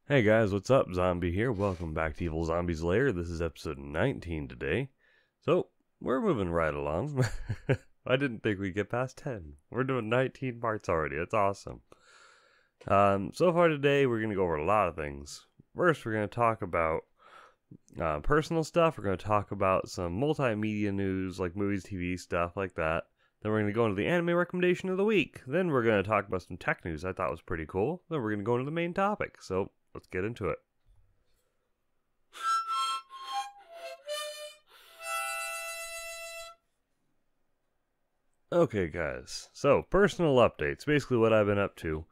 Hey guys, what's up? Zombie here. Welcome back to Evilzombies Lair. This is episode 19 today. So, we're moving right along. I didn't think we'd get past 10. We're doing 19 parts already. It's awesome. So far today, we're going to go over a lot of things. First, we're going to talk about personal stuff. We're going to talk about some multimedia news, like movies, TV, stuff like that. Then we're going to go into the anime recommendation of the week. Then we're going to talk about some tech news I thought was pretty cool. Then we're going to go into the main topic. So, let's get into it. Okay, guys. So, personal updates. Basically what I've been up to.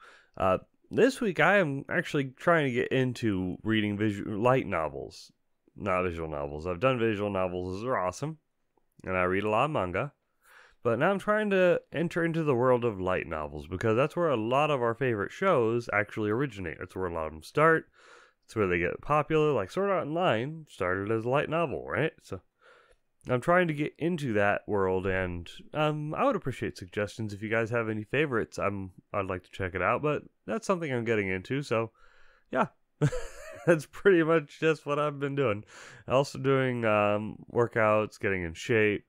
This week I am actually trying to get into reading light novels. Not visual novels. I've done visual novels. Those are awesome. And I read a lot of manga. But now I'm trying to enter into the world of light novels, because that's where a lot of our favorite shows actually originate. That's where a lot of them start. It's where they get popular. Like Sword Art Online started as a light novel, right? So I'm trying to get into that world, and I would appreciate suggestions if you guys have any favorites. I'd like to check it out, but that's something I'm getting into. So yeah, that's pretty much just what I've been doing. Also doing workouts, getting in shape.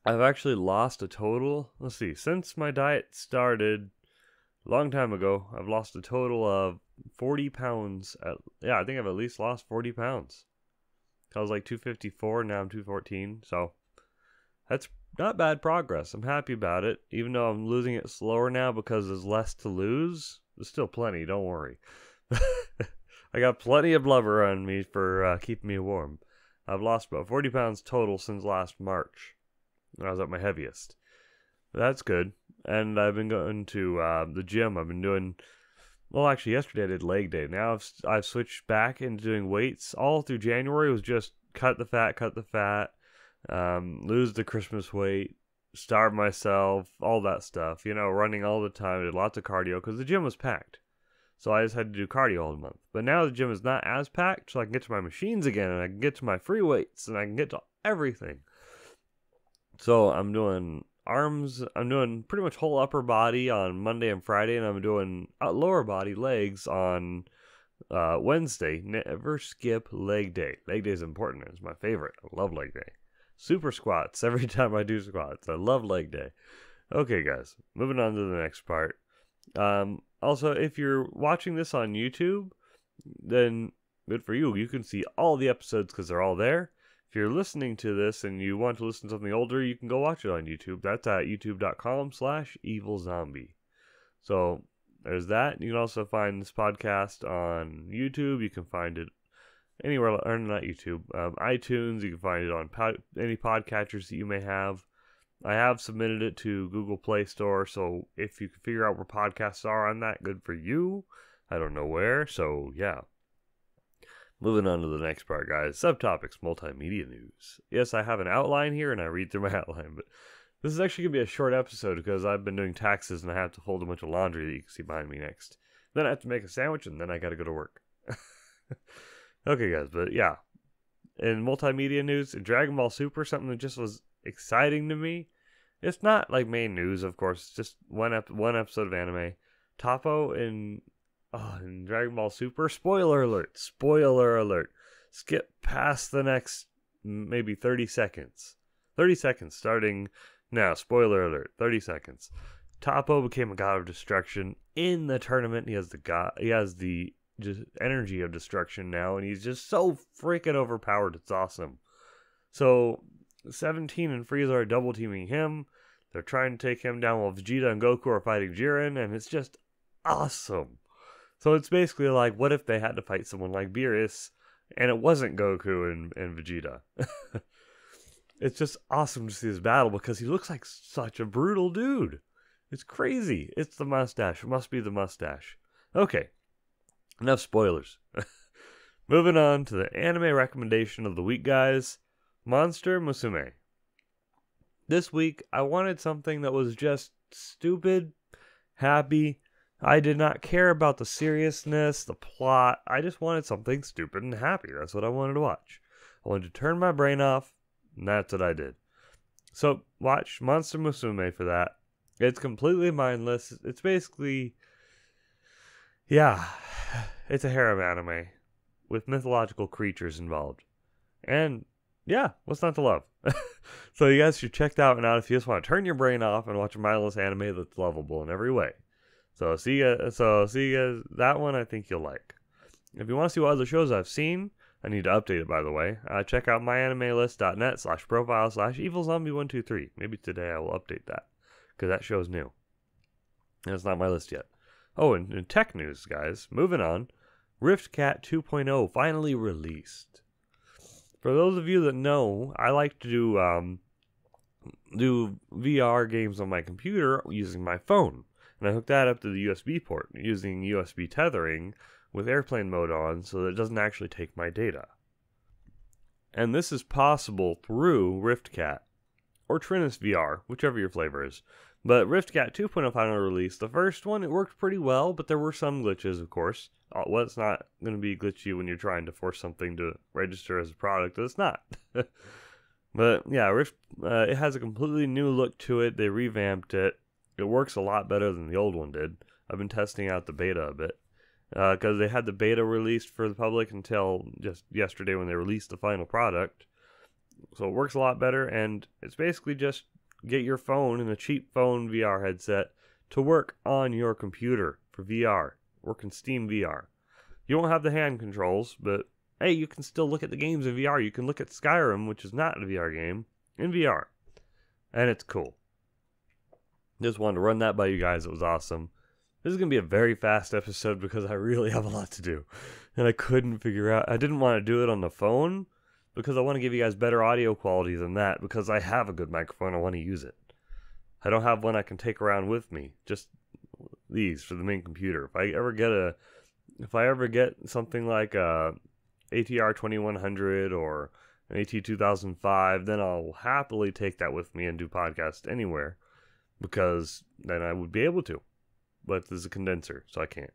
I've actually lost a total. Let's see, since my diet started a long time ago, I've lost a total of 40 pounds. I think I've at least lost 40 pounds. I was like 254, now I'm 214. So that's not bad progress. I'm happy about it, even though I'm losing it slower now because there's less to lose. There's still plenty, don't worry. I got plenty of blubber on me for keeping me warm. I've lost about 40 pounds total since last March, when I was at my heaviest. That's good. And I've been going to the gym. I've been doing, well, actually yesterday I did leg day. Now I've switched back into doing weights. All through January was just cut the fat, lose the Christmas weight, starve myself, all that stuff. You know, running all the time, did lots of cardio because the gym was packed. So I just had to do cardio all month. But now the gym is not as packed, so I can get to my machines again, and I can get to my free weights, and I can get to everything. So I'm doing arms, I'm doing pretty much whole upper body on Monday and Friday, and I'm doing lower body, legs on Wednesday. Never skip leg day. Leg day is important. It's my favorite. I love leg day. Super squats every time I do squats. I love leg day. Okay, guys, moving on to the next part. Also, if you're watching this on YouTube, then good for you. You can see all the episodes because they're all there. If you're listening to this and you want to listen to something older, you can go watch it on YouTube. That's at youtube.com/evilzombie. So there's that. You can also find this podcast on YouTube. You can find it anywhere, or not YouTube, iTunes. You can find it on any podcatchers that you may have. I have submitted it to Google Play Store, so if you can figure out where podcasts are on that, good for you. I don't know where, so yeah. Moving on to the next part, guys. Subtopics, multimedia news. Yes, I have an outline here, and I read through my outline, but this is actually going to be a short episode because I've been doing taxes, and I have to fold a bunch of laundry that you can see behind me next. Then I have to make a sandwich, and then I got to go to work. Okay, guys, but yeah. In multimedia news, Dragon Ball Super, something that just was exciting to me. It's not like main news, of course. It's just one episode of anime. Toppo in Dragon Ball Super. Spoiler alert. Spoiler alert. Skip past the next maybe 30 seconds. 30 seconds starting now. Spoiler alert. 30 seconds. Toppo became a god of destruction in the tournament. He has the just energy of destruction now, and he's just so freaking overpowered. It's awesome. So 17 and Frieza are double teaming him. They're trying to take him down while Vegeta and Goku are fighting Jiren, and it's just awesome. So it's basically like, what if they had to fight someone like Beerus, and it wasn't Goku and Vegeta? It's just awesome to see this battle, because he looks like such a brutal dude. It's crazy. It's the mustache. It must be the mustache. Okay, enough spoilers. Moving on to the anime recommendation of the week, guys. Monster Musume. This week, I wanted something that was just stupid, happy. I did not care about the seriousness, the plot. I just wanted something stupid and happy. That's what I wanted to watch. I wanted to turn my brain off, and that's what I did. So, watch Monster Musume for that. It's completely mindless. It's basically, yeah, It's a harem anime with mythological creatures involved. And yeah, what's not to love? So you guys should check that one out if you just want to turn your brain off and watch a mindless anime that's lovable in every way. So see you guys, that one I think you'll like. If you want to see what other shows I've seen, I need to update it by the way. Check out myanimelist.net/profile/Evilzombie123. Maybe today I will update that, because that show's new. And it's not my list yet. Oh, and in tech news, guys, moving on. RiftCat 2.0 finally released. For those of you that know, I like to do VR games on my computer using my phone. And I hook that up to the USB port using USB tethering with airplane mode on so that it doesn't actually take my data. And this is possible through RiftCat or Trinus VR, whichever your flavor is. But RiftCat 2.0 finally released. The first one, it worked pretty well, but there were some glitches, of course. Well, it's not going to be glitchy when you're trying to force something to register as a product. It's not. But yeah, it has a completely new look to it. They revamped it. It works a lot better than the old one did. I've been testing out the beta a bit. Because they had the beta released for the public until just yesterday when they released the final product. So it works a lot better, and it's basically just get your phone and a cheap phone VR headset to work on your computer for VR. Work in Steam VR. You won't have the hand controls, but hey, you can still look at the games in VR. You can look at Skyrim, which is not a VR game, in VR. And it's cool. Just wanted to run that by you guys. It was awesome. This is going to be a very fast episode because I really have a lot to do. And I couldn't figure out... I didn't want to do it on the phone because I want to give you guys better audio quality than that because I have a good microphone. I want to use it. I don't have one I can take around with me. Just these for the main computer. If I ever get something like a ATR 2100 or an AT 2005, then I'll happily take that with me and do podcasts anywhere because then I would be able to. But there's a condenser, so I can't.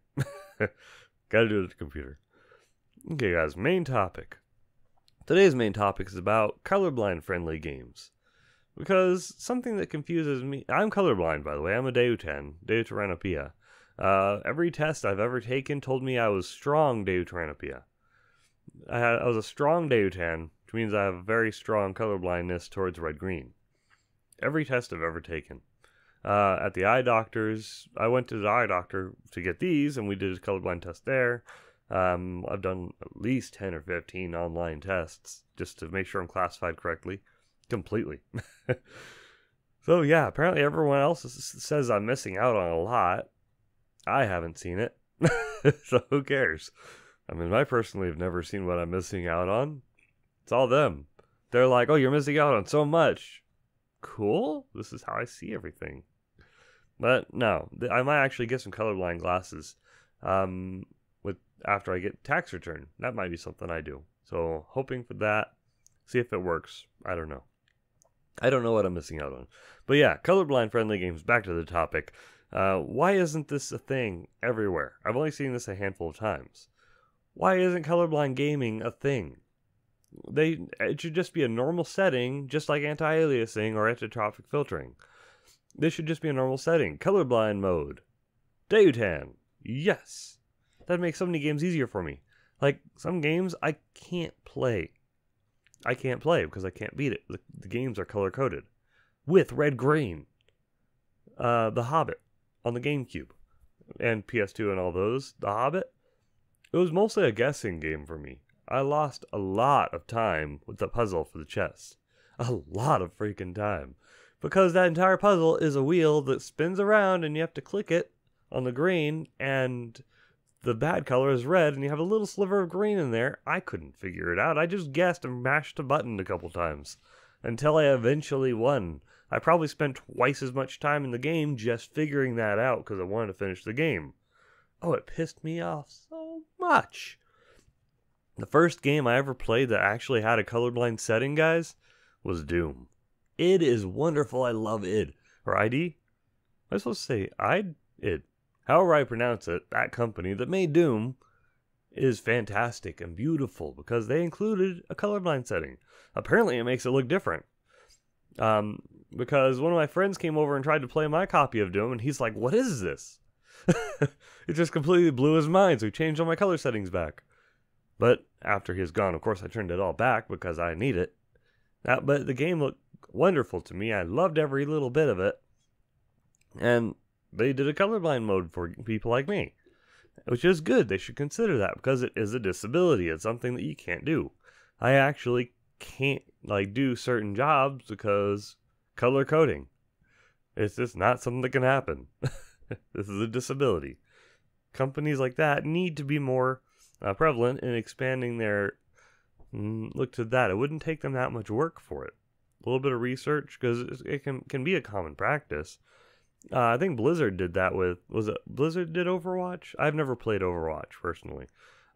Gotta do it at the computer. Okay, guys, main topic. Today's main topic is about colorblind-friendly games. Because something that confuses me... I'm colorblind, by the way. I'm a deuteranopia. Every test I've ever taken told me I was strong deuteranopia. I was a strong deutan, which means I have a very strong colorblindness towards red-green. Every test I've ever taken. At the eye doctors, I went to the eye doctor to get these, and we did a colorblind test there. I've done at least 10 or 15 online tests just to make sure I'm classified correctly. Completely. So yeah, apparently everyone else says I'm missing out on a lot. I haven't seen it. So who cares? I mean, I personally have never seen what I'm missing out on. It's all them. They're like, oh, you're missing out on so much. Cool. This is how I see everything. But no, I might actually get some colorblind glasses after I get tax return. That might be something I do. So hoping for that. See if it works. I don't know. I don't know what I'm missing out on. But yeah, colorblind friendly games, back to the topic. Why isn't this a thing everywhere? I've only seen this a handful of times. Why isn't colorblind gaming a thing? It should just be a normal setting, just like anti-aliasing or antitropic filtering. This should just be a normal setting. Colorblind mode. Deutan. Yes. That makes so many games easier for me. Like, some games I can't play. I can't play because I can't beat it. The games are color-coded. With red-green. The Hobbit on the GameCube. And PS2 and all those. The Hobbit. It was mostly a guessing game for me. I lost a lot of time with the puzzle for the chest. A lot of freaking time. Because that entire puzzle is a wheel that spins around and you have to click it on the green and the bad color is red and you have a little sliver of green in there. I couldn't figure it out. I just guessed and mashed a button a couple times until I eventually won. I probably spent twice as much time in the game just figuring that out because I wanted to finish the game. Oh, it pissed me off so much. The first game I ever played that actually had a colorblind setting, guys, was Doom. Id is wonderful. I love id. Or ID? I'm supposed to say id. However I pronounce it, that company that made Doom is fantastic and beautiful because they included a colorblind setting. Apparently it makes it look different. Because one of my friends came over and tried to play my copy of Doom and he's like, what is this? It just completely blew his mind, so he changed all my color settings back. But after he's gone, of course, I turned it all back because I need it. But the game looked wonderful to me. I loved every little bit of it. And they did a colorblind mode for people like me, which is good. They should consider that because it is a disability. It's something that you can't do. I actually can't do certain jobs because color coding. It's just not something that can happen. This is a disability. Companies like that need to be more prevalent in expanding their look to that. It wouldn't take them that much work for it. A little bit of research, because it can be a common practice. I think Blizzard did that with, was it Blizzard did Overwatch? I've never played Overwatch personally.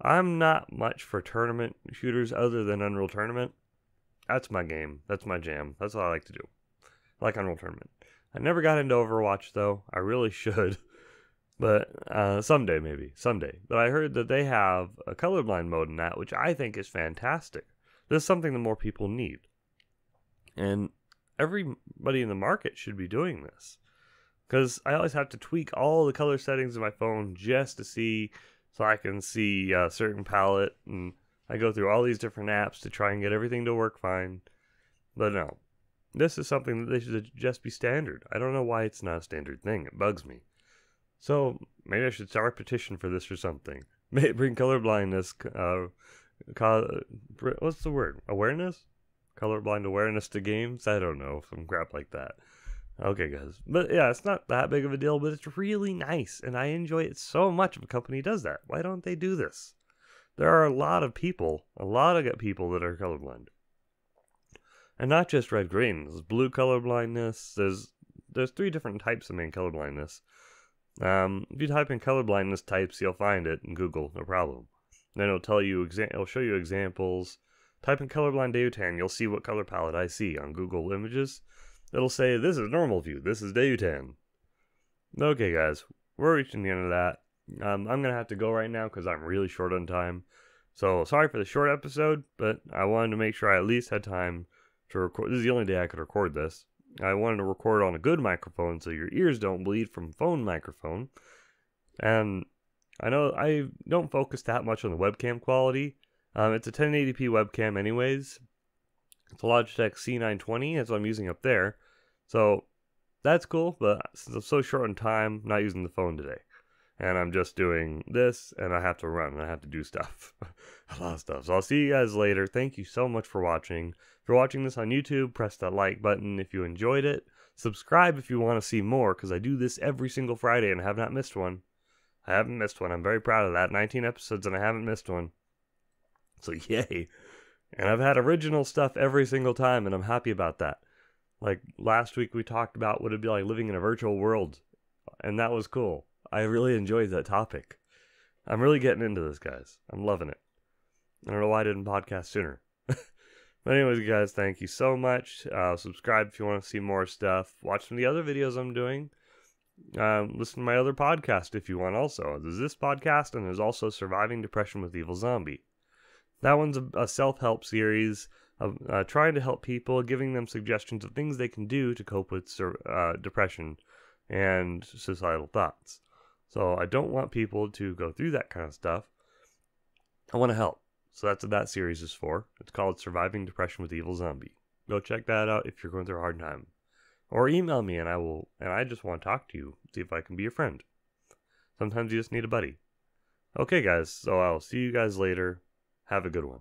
I'm not much for tournament shooters other than Unreal Tournament. That's my game. That's my jam. That's what I like to do. I like Unreal Tournament. I never got into Overwatch though. I really should. But someday, maybe. Someday. But I heard that they have a colorblind mode in that, which I think is fantastic. This is something that more people need. And everybody in the market should be doing this. Because I always have to tweak all the color settings of my phone just to see, so I can see a certain palette. And I go through all these different apps to try and get everything to work fine. But no. This is something that they should just be standard. I don't know why it's not a standard thing. It bugs me. So, maybe I should start a petition for this or something. Bring colorblindness, what's the word? Awareness? Colorblind awareness to games? I don't know, some crap like that. Okay, guys. But yeah, it's not that big of a deal, but it's really nice, and I enjoy it so much if a company does that. Why don't they do this? There are a lot of people that are colorblind. And not just red-green. There's blue colorblindness. There's 3 different types of main colorblindness. If you type in colorblindness types, you'll find it in Google, no problem. Then it'll tell you, it'll show you examples. Type in colorblind Deutan, you'll see what color palette I see on Google Images. It'll say, this is normal view, this is Deutan. Okay, guys, we're reaching the end of that. I'm going to have to go right now because I'm really short on time. So, sorry for the short episode, but I wanted to make sure I at least had time to record. This is the only day I could record this. I wanted to record on a good microphone so your ears don't bleed from phone microphone. And I know I don't focus that much on the webcam quality. It's a 1080p webcam anyways. It's a Logitech C920, that's what I'm using up there. So that's cool, but since I'm so short on time, I'm not using the phone today. And I'm just doing this, and I have to run, and I have to do stuff. A lot of stuff. So I'll see you guys later. Thank you so much for watching. If you're watching this on YouTube, press that like button if you enjoyed it. Subscribe if you want to see more, because I do this every single Friday, and I have not missed one. I haven't missed one. I'm very proud of that. 19 episodes, and I haven't missed one. So yay. And I've had original stuff every single time, and I'm happy about that. Like, last week we talked about what it'd be like living in a virtual world, and that was cool. I really enjoyed that topic. I'm really getting into this, guys. I'm loving it. I don't know why I didn't podcast sooner. But anyways, guys, thank you so much. Subscribe if you want to see more stuff. Watch some of the other videos I'm doing. Listen to my other podcast if you want also. There's this podcast, and there's also Surviving Depression with Evilzombie. That one's a self-help series of trying to help people, giving them suggestions of things they can do to cope with depression and suicidal thoughts. So I don't want people to go through that kind of stuff. I want to help. So that's what that series is for. It's called Surviving Depression with Evilzombie. Go check that out if you're going through a hard time. Or email me and I just want to talk to you. See if I can be your friend. Sometimes you just need a buddy. Okay guys, so I'll see you guys later. Have a good one.